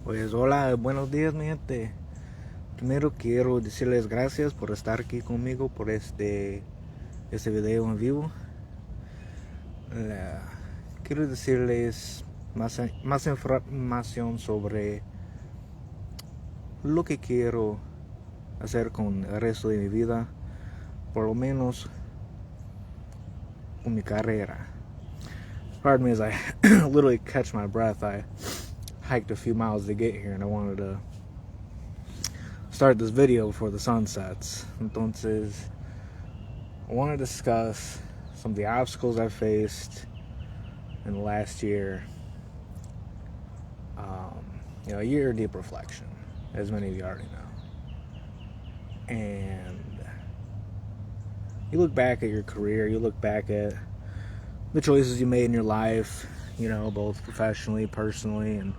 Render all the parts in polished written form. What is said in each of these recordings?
Pues hola, buenos días mi gente. Primero quiero decirles gracias por estar aquí conmigo por este video en vivo. La- Quiero decirles más información sobre lo que quiero hacer con el resto de mi vida, por lo menos con mi carrera. Pardon me as I literally catch my breath. I hiked a few miles to get here and I wanted to start this video before the sun sets. Entonces, I want to discuss some of the obstacles I faced in the last year. A year of deep reflection, as many of you already know. And you look back at your career, you look back at the choices you made in your life, both professionally, personally, and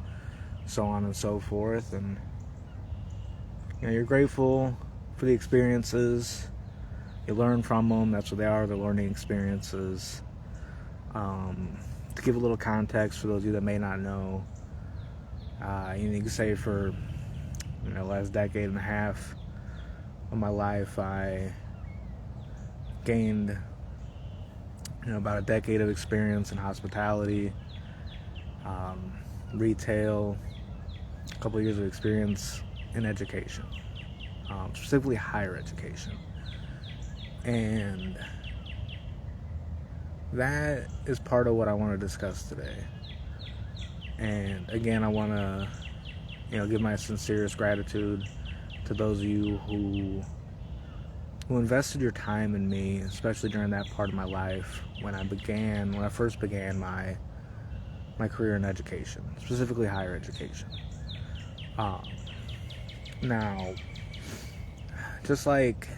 so on and so forth. And you're grateful for the experiences. You learn from them. That's what they are, the learning experiences. To give a little context for those of you that may not know, you can say for the last decade and a half of my life, I gained about a decade of experience in hospitality, retail, a couple of years of experience in education, specifically higher education. And that is part of what I want to discuss today. And again, I want to give my sincerest gratitude to those of you who invested your time in me, especially during that part of my life when I first began my career in education, specifically higher education. Now, just like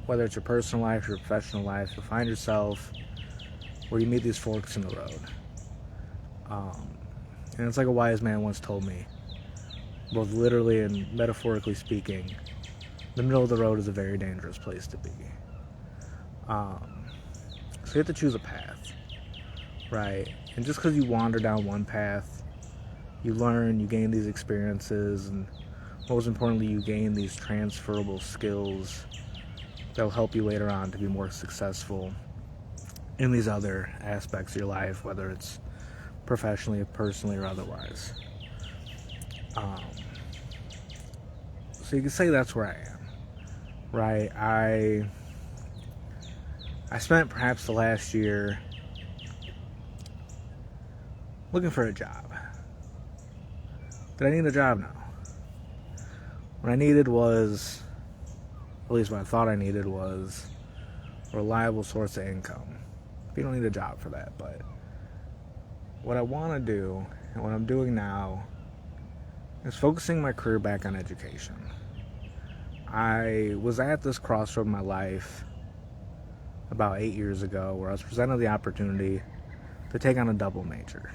whether it's your personal life or your professional life, you'll find yourself where you meet these forks in the road. And it's like a wise man once told me, both literally and metaphorically speaking, the middle of the road is a very dangerous place to be. So you have to choose a path, right? And just because you wander down one path, you learn, you gain these experiences, and most importantly, you gain these transferable skills that will help you later on to be more successful in these other aspects of your life, whether it's professionally, personally, or otherwise. So you can say that's where I am, right? I spent perhaps the last year looking for a job. Did I need a job? No. What I needed was, at least what I thought I needed was, a reliable source of income. You don't need a job for that, but what I want to do, and what I'm doing now, is focusing my career back on education. I was at this crossroad in my life about 8 years ago where I was presented the opportunity to take on a double major.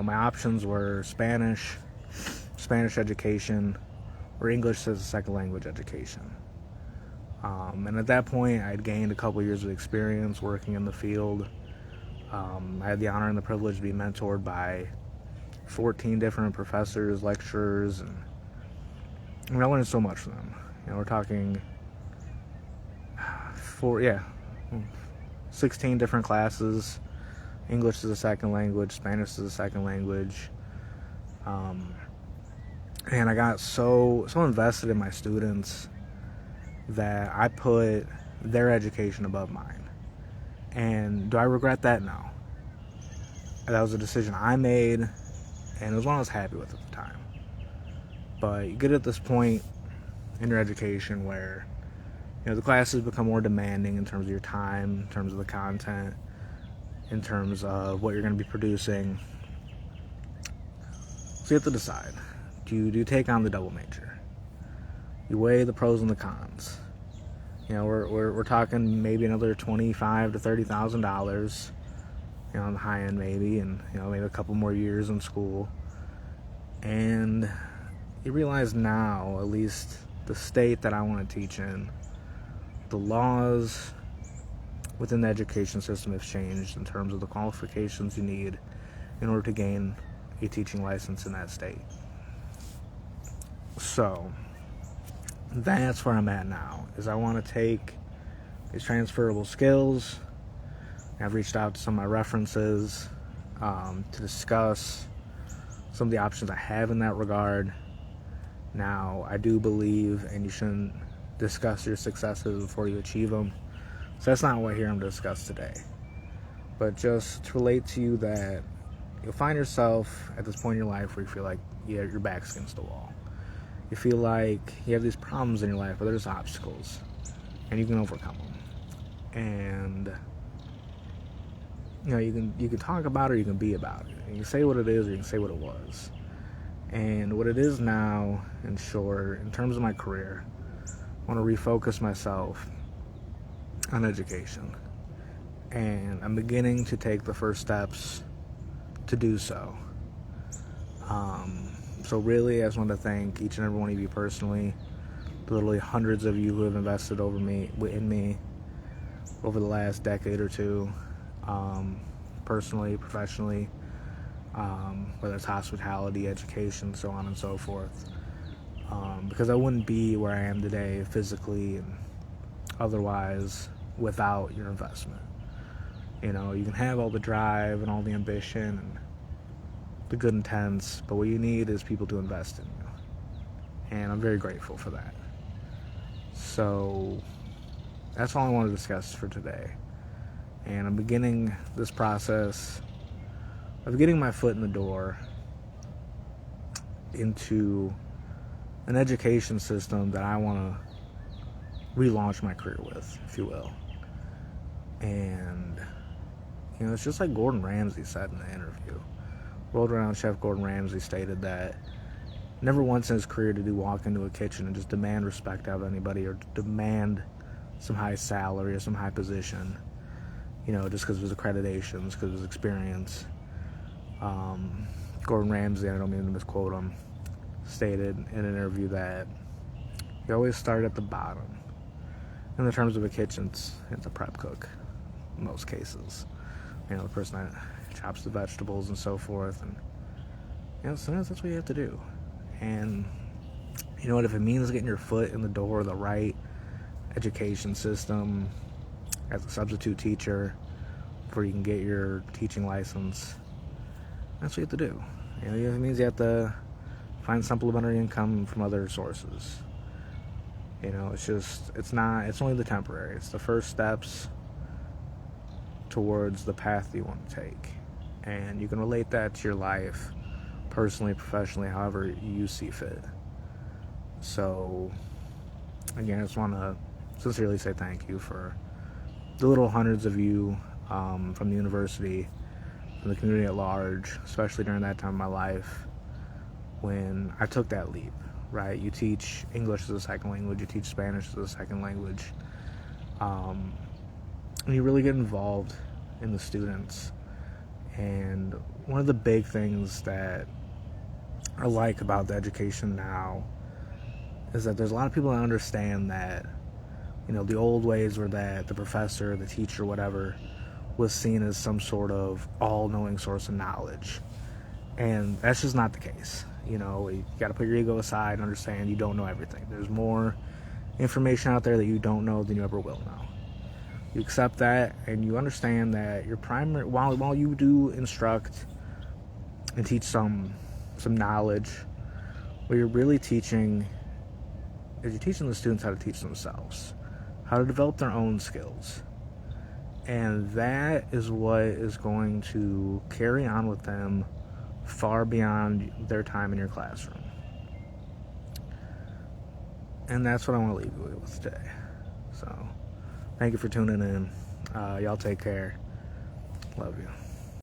My options were Spanish education, or English as a second language education. And at that point, I had gained a couple years of experience working in the field. I had the honor and the privilege to be mentored by 14 different professors, lecturers, and I learned so much from them. We're talking 16 different classes. English is a second language, Spanish is a second language. And I got so invested in my students that I put their education above mine. And do I regret that? No. That was a decision I made, and it was one I was happy with at the time. But you get at this point in your education where the classes become more demanding in terms of your time, in terms of the content, in terms of what you're going to be producing. So you have to decide. Do you take on the double major? You weigh the pros and the cons. We're talking maybe another $25,000 to $30,000, on the high end maybe, and maybe a couple more years in school. And you realize now, at least the state that I want to teach in, the laws within the education system have changed in terms of the qualifications you need in order to gain a teaching license in that state. So that's where I'm at now, is I want to take these transferable skills. I've reached out to some of my references to discuss some of the options I have in that regard. Now, I do believe, and you shouldn't discuss your successes before you achieve them. So that's not what I'm here to discuss today. But just to relate to you that you'll find yourself at this point in your life where you feel like your back's against the wall. You feel like you have these problems in your life, but there's obstacles, and you can overcome them. And you can talk about it, or you can be about it. And you can say what it is, or you can say what it was. And what it is now, in short, in terms of my career, I want to refocus myself on education. And I'm beginning to take the first steps to do so. So really, I just want to thank each and every one of you personally, literally hundreds of you who have invested in me over the last decade or two, personally, professionally, whether it's hospitality, education, so on and so forth. Because I wouldn't be where I am today physically and otherwise without your investment. You can have all the drive and all the ambition and the good intents, but what you need is people to invest in you. And I'm very grateful for that. So that's all I want to discuss for today. And I'm beginning this process of getting my foot in the door into an education system that I want to relaunch my career with, if you will. And it's just like Gordon Ramsay said in the interview. World-renowned chef Gordon Ramsay stated that never once in his career did he walk into a kitchen and just demand respect out of anybody or demand some high salary or some high position, just because of his accreditations, because of his experience. Gordon Ramsay, I don't mean to misquote him, stated in an interview that you always start at the bottom. In the terms of a kitchen, it's a prep cook in most cases. The person that chops the vegetables and so forth. And sometimes that's what you have to do. And if it means getting your foot in the door of the right education system as a substitute teacher before you can get your teaching license, that's what you have to do. It means you have to find supplementary income from other sources. It's only the temporary. It's the first steps towards the path you want to take. And you can relate that to your life, personally, professionally, however you see fit. So, again, I just want to sincerely say thank you for the little hundreds of you from the university, from the community at large, especially during that time of my life when I took that leap, right? You teach English as a second language, you teach Spanish as a second language, and you really get involved in the students. And one of the big things that I like about the education now is that there's a lot of people that understand that, the old ways were that the professor, the teacher, whatever, was seen as some sort of all-knowing source of knowledge. And that's just not the case. You got to put your ego aside and understand you don't know everything. There's more information out there that you don't know than you ever will know. You accept that, and you understand that your primary, while you do instruct and teach some knowledge, what you're really teaching is you're teaching the students how to teach themselves, how to develop their own skills. And that is what is going to carry on with them far beyond their time in your classroom. And that's what I want to leave you with today. So, thank you for tuning in. Y'all take care. Love you.